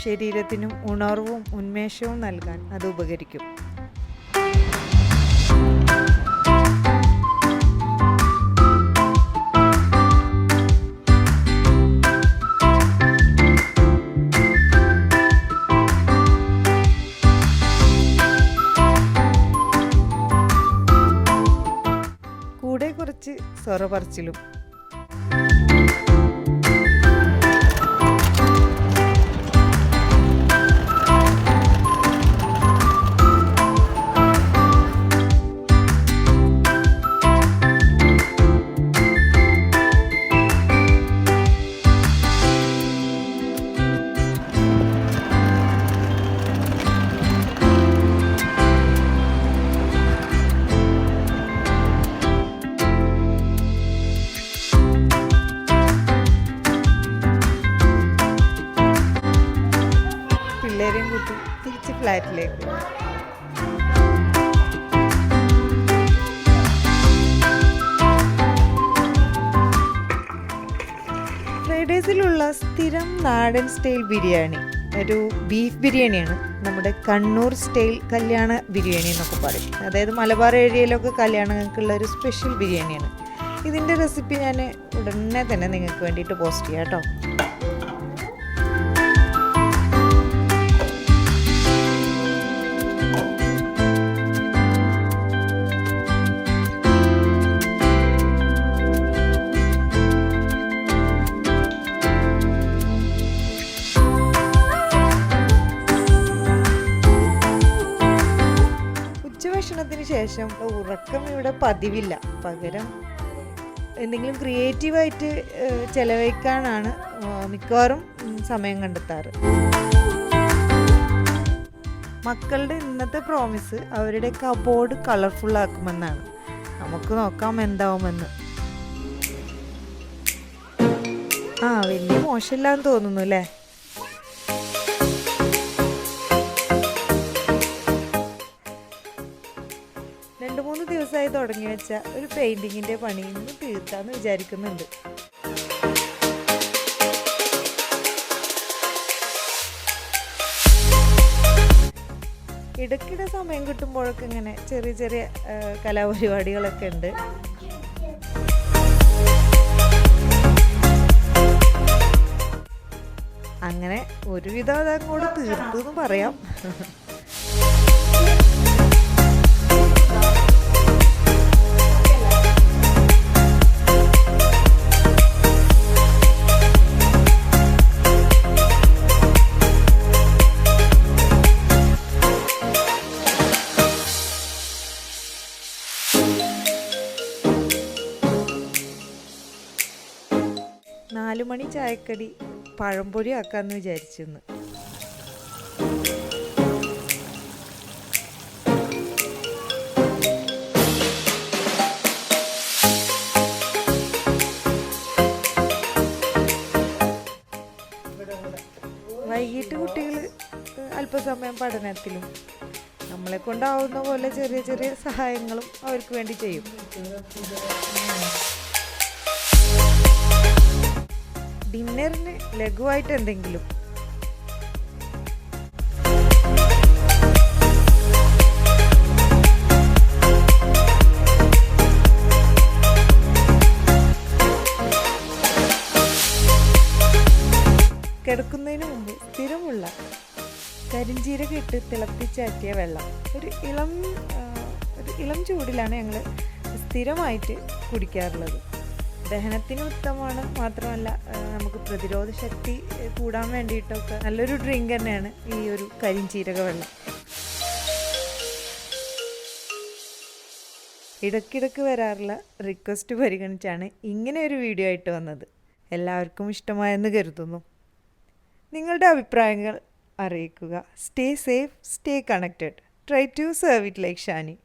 ശരീരത്തിനും ഉണർവും ഉന്മേഷവും നൽകാൻ അത് ഉപകരിക്കും. കൂടെ കുറച്ച് സൊറ പറച്ചിലും. പിള്ളേരെയും കൂട്ടി തിരിച്ച് ഫ്ലാറ്റിലേക്ക്. ഫ്രൈഡേസിലുള്ള സ്ഥിരം നാടൻ സ്റ്റൈൽ ബിരിയാണി ഒരു ബീഫ് ബിരിയാണിയാണ്. നമ്മുടെ കണ്ണൂർ സ്റ്റൈൽ കല്യാണ ബിരിയാണി എന്നൊക്കെ പറയും. അതായത് മലബാർ ഏരിയയിലൊക്കെ കല്യാണങ്ങൾക്കുള്ള ഒരു സ്പെഷ്യൽ ബിരിയാണിയാണ്. ഇതിൻ്റെ റെസിപ്പി ഞാൻ ഉടനെ തന്നെ നിങ്ങൾക്ക് വേണ്ടിയിട്ട് പോസ്റ്റ് ചെയ്യാം കേട്ടോ. ഭക്ഷണത്തിന് ശേഷം ഉറക്കം ഇവിടെ പതിവില്ല. പകരം എന്തെങ്കിലും ക്രിയേറ്റീവായിട്ട് ചെലവഴിക്കാനാണ് മിക്കവാറും സമയം കണ്ടെത്താറ്. മക്കളുടെ ഇന്നത്തെ പ്രോമിസ് അവരുടെ കബോർഡ് കളർഫുൾ ആക്കുമെന്നാണ്. നമുക്ക് നോക്കാം എന്താവുമെന്ന്. വലിയ മോശമില്ലാന്ന് തോന്നുന്നു അല്ലേ? രണ്ട് മൂന്ന് ദിവസമായി തുടങ്ങി വെച്ച ഒരു പെയിൻറ്റിങ്ങിൻ്റെ പണി ഇന്ന് തീർക്കാമെന്ന് വിചാരിക്കുന്നുണ്ട്. ഇടയ്ക്കിടെ സമയം കിട്ടുമ്പോഴൊക്കെ ഇങ്ങനെ ചെറിയ ചെറിയ കലാപരിപാടികളൊക്കെ ഉണ്ട്. അങ്ങനെ ഒരുവിധം അതങ്ങോട്ട് തീർത്തു എന്ന് പറയാം. നാലുമണി ചായക്കടി പഴംപൊരി ആക്കാമെന്ന് വിചാരിച്ചിരുന്നു. വൈകിട്ട് കുട്ടികൾ അല്പസമയം പഠനത്തിലും നമ്മളെ കൊണ്ടാവുന്ന പോലെ ചെറിയ ചെറിയ സഹായങ്ങളും അവർക്ക് വേണ്ടി ചെയ്യും. ഡിന്നറിന് ലഘുവായിട്ട് എന്തെങ്കിലും. കിടക്കുന്നതിന് മുമ്പ് സ്ഥിരമുള്ള കരിഞ്ചീരകം ഇട്ട് തിളപ്പിച്ചാറ്റിയ വെള്ളം ഒരു ഇളം ചൂടിലാണ് ഞങ്ങൾ സ്ഥിരമായിട്ട് കുടിക്കാറുള്ളത്. ദഹനത്തിന് ഉത്തമമാണ്. മാത്രമല്ല നമുക്ക് പ്രതിരോധ ശക്തി കൂടാൻ വേണ്ടിയിട്ടൊക്കെ നല്ലൊരു ഡ്രിങ്ക് തന്നെയാണ് ഈ ഒരു കരിഞ്ചീരക വെള്ളം. ഇടയ്ക്കിടയ്ക്ക് വരാറുള്ള റിക്വസ്റ്റ് പരിഗണിച്ചാണ് ഇങ്ങനെ ഒരു വീഡിയോ ആയിട്ട് വന്നത്. എല്ലാവർക്കും ഇഷ്ടമായെന്ന് കരുതുന്നു. നിങ്ങളുടെ അഭിപ്രായങ്ങൾ അറിയിക്കുക. Stay safe, stay connected. Try to serve it like Shani.